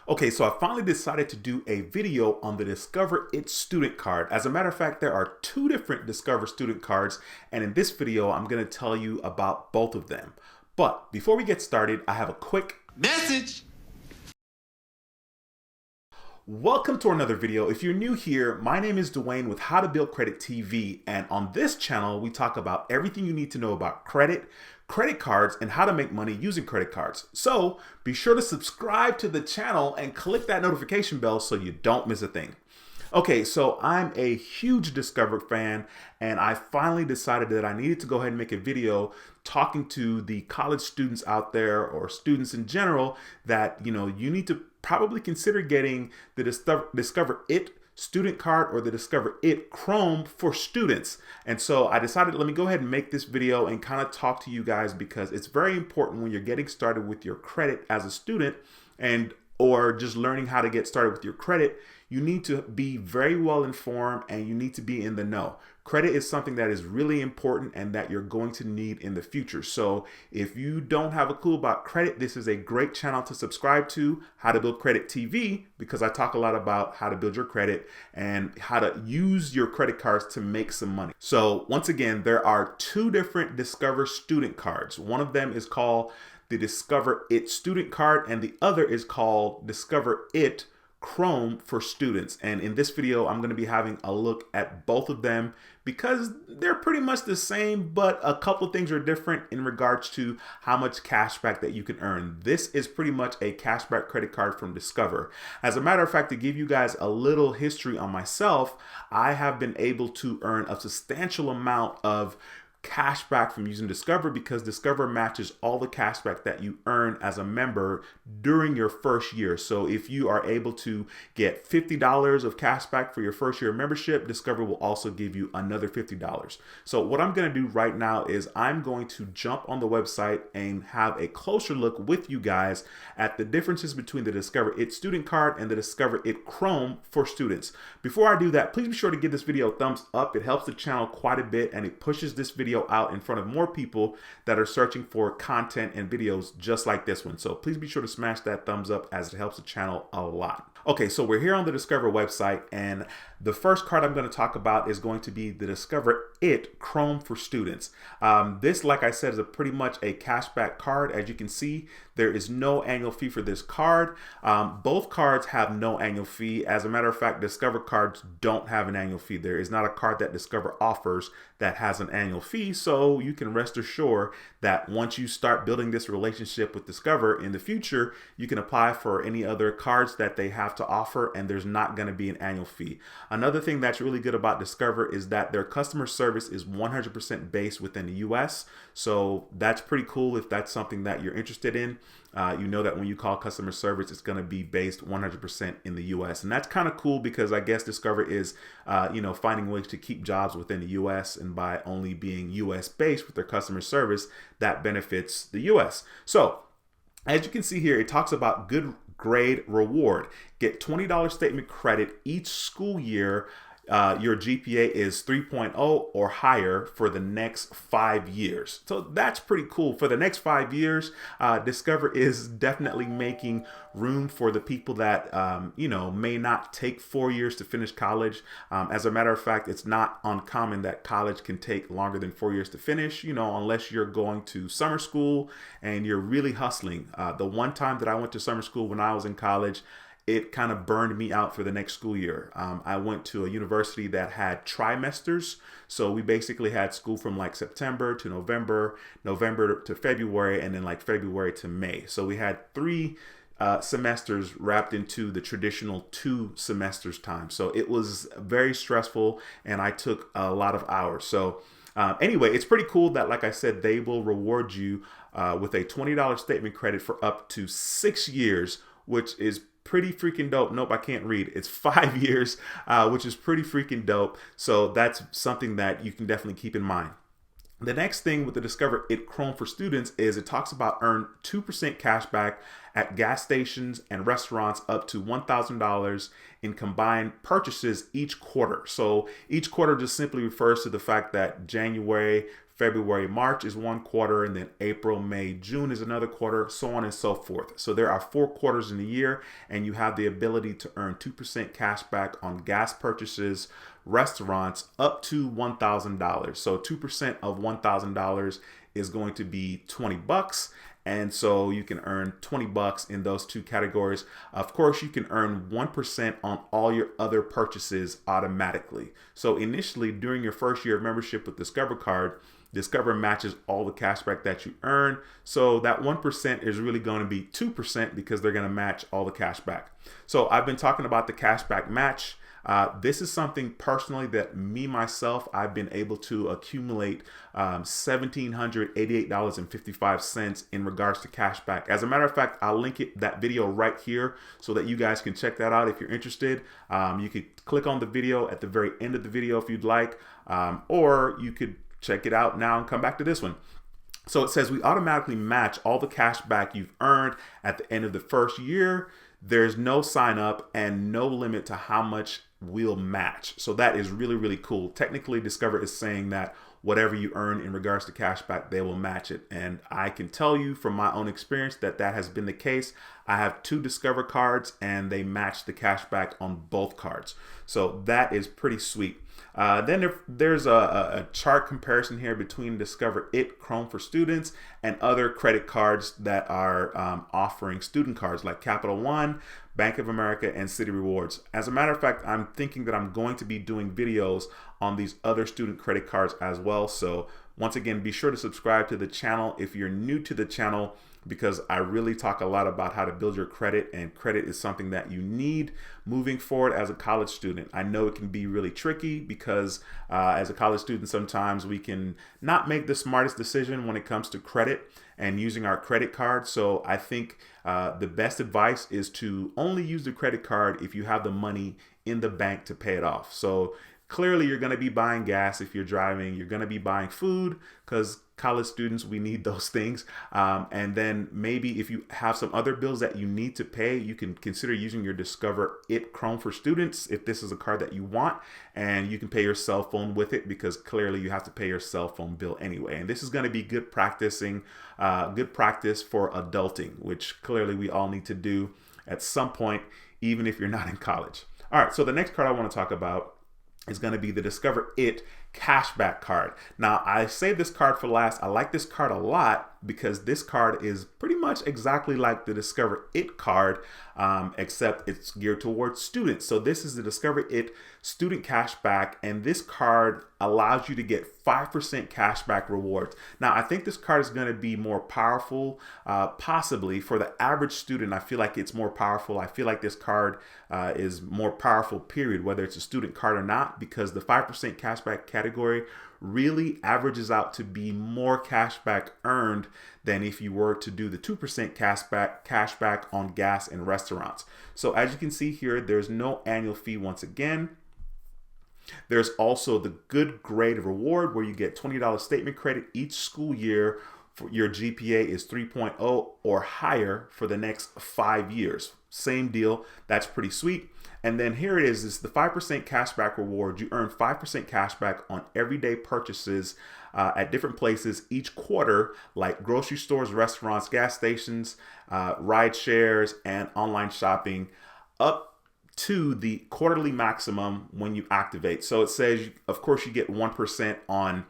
Okay, so I finally decided to do a video on the Discover It student card. As a matter of fact, there are two different Discover student cards, and in this video, I'm going to tell you about both of them. But before we get started, I have a quick message. Welcome to another video. If you're new here, my name is Duane with How to Build Credit TV, and on this channel, we talk about everything you need to know about credit cards, and how to make money using credit cards. So be sure to subscribe to the channel and click that notification bell so you don't miss a thing. Okay, so I'm a huge Discover fan, and I finally decided that I needed to go ahead and make a video talking to the college students out there, or students in general, that you need to probably consider getting the Discover It student card or the Discover It Chrome for students. And so I decided, let me go ahead and make this video and kind of talk to you guys, because it's very important when you're getting started with your credit as a student, or just learning how to get started with your credit. You need to be very well informed, and you need to be in the know. Credit is something that is really important and that you're going to need in the future. So if you don't have a clue about credit, this is a great channel to subscribe to, How to Build Credit TV, because I talk a lot about how to build your credit and how to use your credit cards to make some money. So once again, there are two different Discover student cards. One of them is called the Discover It student card, and the other is called Discover It Chrome for students. And in this video, I'm going to be having a look at both of them, because they're pretty much the same, but a couple of things are different in regards to how much cashback that you can earn. This is pretty much a cashback credit card from Discover. As a matter of fact, to give you guys a little history on myself, I have been able to earn a substantial amount of cash back from using Discover, because Discover matches all the cash back that you earn as a member during your first year. So if you are able to get $50 of cash back for your first year of membership, Discover will also give you another $50. So what I'm going to do right now is I'm going to jump on the website and have a closer look with you guys at the differences between the Discover It student card and the Discover It Chrome for students. Before I do that, please be sure to give this video a thumbs up. It helps the channel quite a bit, and it pushes this video out in front of more people that are searching for content and videos just like this one. So please be sure to smash that thumbs up, as it helps the channel a lot. Okay, so we're here on the Discover website, and the first card I'm going to talk about is going to be the Discover It Chrome for students. This, like I said, is pretty much a cashback card. As you can see, there is no annual fee for this card. Both cards have no annual fee. As a matter of fact, Discover cards don't have an annual fee. There is not a card that Discover offers that has an annual fee. So you can rest assured that once you start building this relationship with Discover in the future, you can apply for any other cards that they have to offer, and there's not going to be an annual fee. Another thing that's really good about Discover is that their customer service is 100% based within the US. So that's pretty cool if that's something that you're interested in. You know that when you call customer service, it's going to be based 100% in the US. And that's kind of cool, because I guess Discover is, finding ways to keep jobs within the US, and by only being US based with their customer service, that benefits the US. So as you can see here, it talks about good grade reward. Get $20 statement credit each school year. Your GPA is 3.0 or higher for the next 5 years. So that's pretty cool. For the next 5 years, Discover is definitely making room for the people that, may not take 4 years to finish college. As a matter of fact, it's not uncommon that college can take longer than 4 years to finish, unless you're going to summer school and you're really hustling. The one time that I went to summer school when I was in college, it kind of burned me out for the next school year. I went to a university that had trimesters. So we basically had school from like September to November, November to February, and then like February to May. So we had 3 semesters wrapped into the traditional 2 semesters time. So it was very stressful, and I took a lot of hours. So anyway, it's pretty cool that, like I said, they will reward you with a $20 statement credit for up to 6 years, which is pretty freaking dope. Nope, I can't read. It's 5 years, which is pretty freaking dope. So that's something that you can definitely keep in mind. The next thing with the Discover It Chrome for students is it talks about earn 2% cash back at gas stations and restaurants up to $1,000 in combined purchases each quarter. So each quarter just simply refers to the fact that January, February, March is one quarter, and then April, May, June is another quarter, so on and so forth. So there are 4 quarters in a year, and you have the ability to earn 2% cash back on gas purchases, restaurants up to $1,000. So 2% of $1,000 is going to be 20 bucks. And so you can earn 20 bucks in those 2 categories. Of course, you can earn 1% on all your other purchases automatically. So initially, during your first year of membership with Discover Card, Discover matches all the cash back that you earn. So that 1% is really going to be 2% because they're going to match all the cash back. So I've been talking about the cashback match. This is something personally that myself, I've been able to accumulate $1,788.55 in regards to cashback. As a matter of fact, I'll link that video right here so that you guys can check that out if you're interested. You could click on the video at the very end of the video if you'd like, or you could check it out now and come back to this one. So it says we automatically match all the cash back you've earned at the end of the first year. There's no sign up and no limit to how much we'll match. So that is really, really cool. Technically, Discover is saying that whatever you earn in regards to cashback, they will match it. And I can tell you from my own experience that that has been the case. I have 2 Discover cards and they match the cashback on both cards. So that is pretty sweet. Then there's a chart comparison here between Discover It Chrome for Students and other credit cards that are offering student cards like Capital One, Bank of America, and City Rewards. As a matter of fact, I'm thinking that I'm going to be doing videos on these other student credit cards as well. So once again, be sure to subscribe to the channel if you're new to the channel, because I really talk a lot about how to build your credit, and credit is something that you need moving forward as a college student. I know it can be really tricky because as a college student, sometimes we can not make the smartest decision when it comes to credit and using our credit card. So I think the best advice is to only use the credit card if you have the money in the bank to pay it off. So clearly you're going to be buying gas if you're driving, you're going to be buying food because college students, we need those things. And then maybe if you have some other bills that you need to pay, you can consider using your Discover It Chrome for Students if this is a card that you want, and you can pay your cell phone with it because clearly you have to pay your cell phone bill anyway. And this is going to be good practice for adulting, which clearly we all need to do at some point, even if you're not in college. All right, so the next card I want to talk about is going to be the Discover It Cashback card. Now, I saved this card for last. I like this card a lot because this card is pretty much exactly like the Discover It card, except it's geared towards students. So this is the Discover It Student Cashback, and this card allows you to get 5% cashback rewards. Now, I think this card is going to be more powerful, possibly for the average student. I feel like it's more powerful. I feel like this card is more powerful, period, whether it's a student card or not, because the 5% cashback category really averages out to be more cashback earned than if you were to do the 2% cashback on gas and restaurants. So as you can see here, there's no annual fee once again. There's also the good grade reward where you get $20 statement credit each school year. For your GPA is 3.0 or higher for the next 5 years. Same deal. That's pretty sweet. And then here it is the 5% cashback reward. You earn 5% cashback on everyday purchases at different places each quarter, like grocery stores, restaurants, gas stations, ride shares, and online shopping, up to the quarterly maximum when you activate. So it says, of course, you get 1% on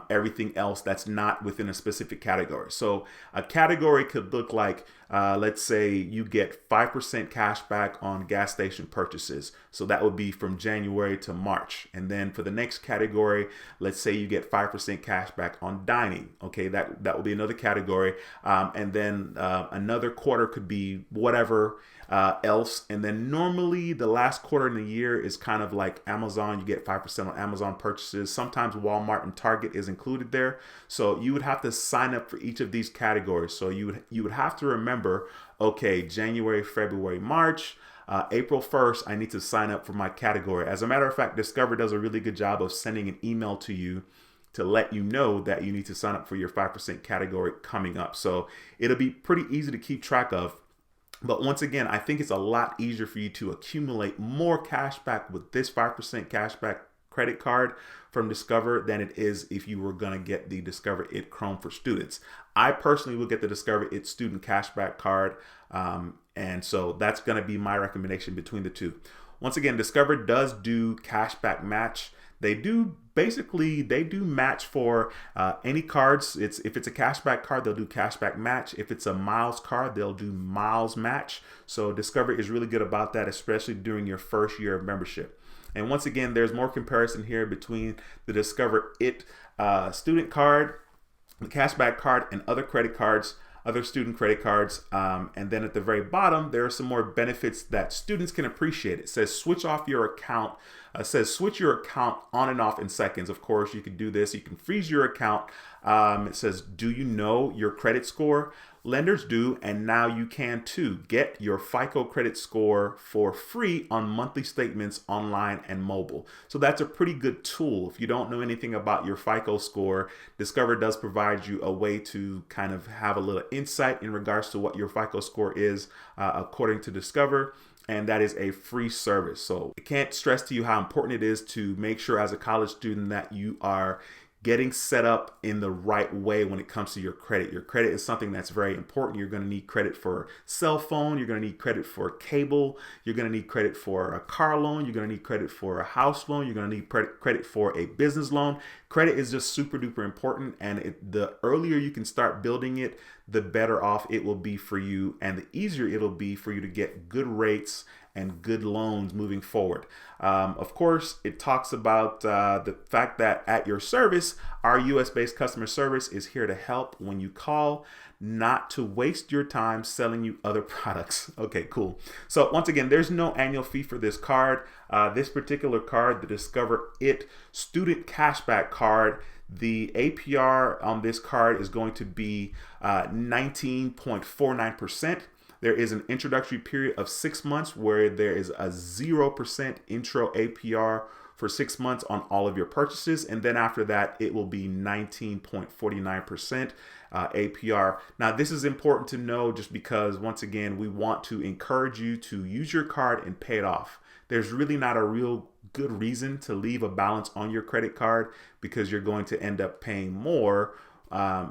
everything else that's not within a specific category. So a category could look like, let's say you get 5% cash back on gas station purchases. So that would be from January to March. And then for the next category, let's say you get 5% cash back on dining. Okay, that will be another category. And then another quarter could be whatever else. And then normally the last quarter in the year is kind of like Amazon. You get 5% on Amazon purchases. Sometimes Walmart and Target is included there. So you would have to sign up for each of these categories. So you would have to remember, okay, January, February, March, April 1st, I need to sign up for my category. As a matter of fact, Discover does a really good job of sending an email to you to let you know that you need to sign up for your 5% category coming up. So it'll be pretty easy to keep track of. But once again, I think it's a lot easier for you to accumulate more cash back with this 5% cash back credit card from Discover than it is if you were going to get the Discover It Chrome for Students. I personally will get the Discover It Student Cashback card, and so that's going to be my recommendation between the two. Once again, Discover does do cashback match. They do match for any cards. If it's a cashback card, they'll do cashback match. If it's a miles card, they'll do miles match. So Discover is really good about that, especially during your first year of membership. And once again, there's more comparison here between the Discover It student card, the cashback card, and other credit cards, other student credit cards. And then at the very bottom, there are some more benefits that students can appreciate. It says switch off your account. Says switch your account on and off in seconds. Of course, you can do this. You can freeze your account. It says, do you know your credit score? Lenders do, and now you can too. Get your FICO credit score for free on monthly statements online and mobile. So that's a pretty good tool. If you don't know anything about your FICO score, Discover does provide you a way to kind of have a little insight in regards to what your FICO score is according to Discover. And that is a free service. So I can't stress to you how important it is to make sure as a college student that you are getting set up in the right way when it comes to your credit. Your credit is something that's very important. You're going to need credit for cell phone. You're going to need credit for cable. You're going to need credit for a car loan. You're going to need credit for a house loan. You're going to need credit for a business loan. Credit is just super duper important. And the earlier you can start building it, the better off it will be for you. And the easier it'll be for you to get good rates and good loans moving forward. Of course, it talks about the fact that at your service, our US-based customer service is here to help when you call, not to waste your time selling you other products. Okay, cool. So once again, there's no annual fee for this card. This particular card, the Discover It Student Cashback Card, the APR on this card is going to be 19.49%. There is an introductory period of 6 months where there is a 0% intro APR for 6 months on all of your purchases. And then after that, it will be 19.49% APR. Now, this is important to know just because, once again, we want to encourage you to use your card and pay it off. There's really not a real good reason to leave a balance on your credit card because you're going to end up paying more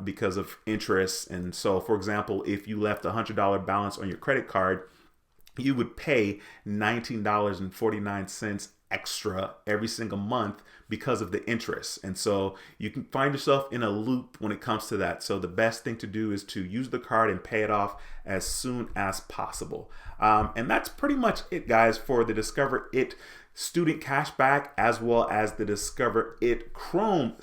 because of interest. And so, for example, if you left a $100 balance on your credit card, you would pay $19.49 extra every single month because of the interest. And so you can find yourself in a loop when it comes to that. So the best thing to do is to use the card and pay it off as soon as possible. And that's pretty much it, guys, for the Discover It Student Cashback, as well as the Discover It Chrome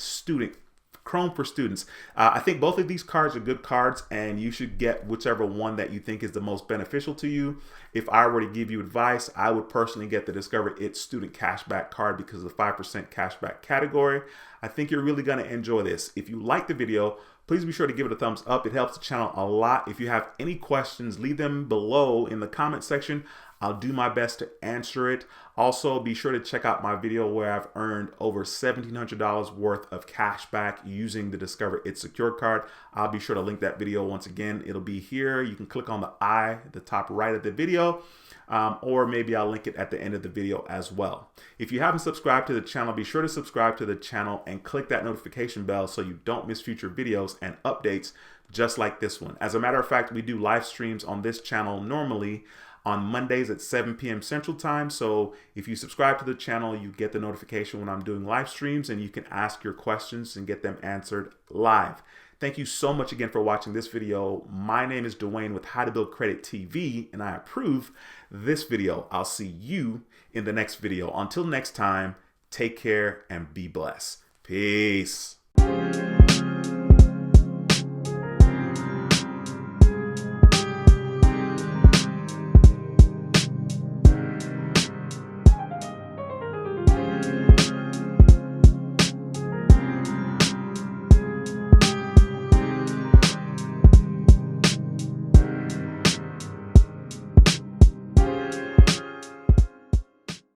for Students. I think both of these cards are good cards, and you should get whichever one that you think is the most beneficial to you. If I were to give you advice, I would personally get the Discover It Student Cashback card because of the 5% cashback category. I think you're really going to enjoy this. If you like the video, please be sure to give it a thumbs up. It helps the channel a lot. If you have any questions, leave them below in the comment section. I'll do my best to answer it. Also, be sure to check out my video where I've earned over $1,700 worth of cash back using the Discover It Secure card. I'll be sure to link that video once again. It'll be here. You can click on the I, the top right of the video, or maybe I'll link it at the end of the video as well. If you haven't subscribed to the channel, be sure to subscribe to the channel and click that notification bell so you don't miss future videos and updates just like this one. As a matter of fact, we do live streams on this channel normally on Mondays at 7 p.m. Central Time. So if you subscribe to the channel, you get the notification when I'm doing live streams, and you can ask your questions and get them answered live. Thank you so much again for watching this video. My name is Duane with How to Build Credit TV, and I approve this video. I'll see you in the next video. Until next time, take care and be blessed. Peace.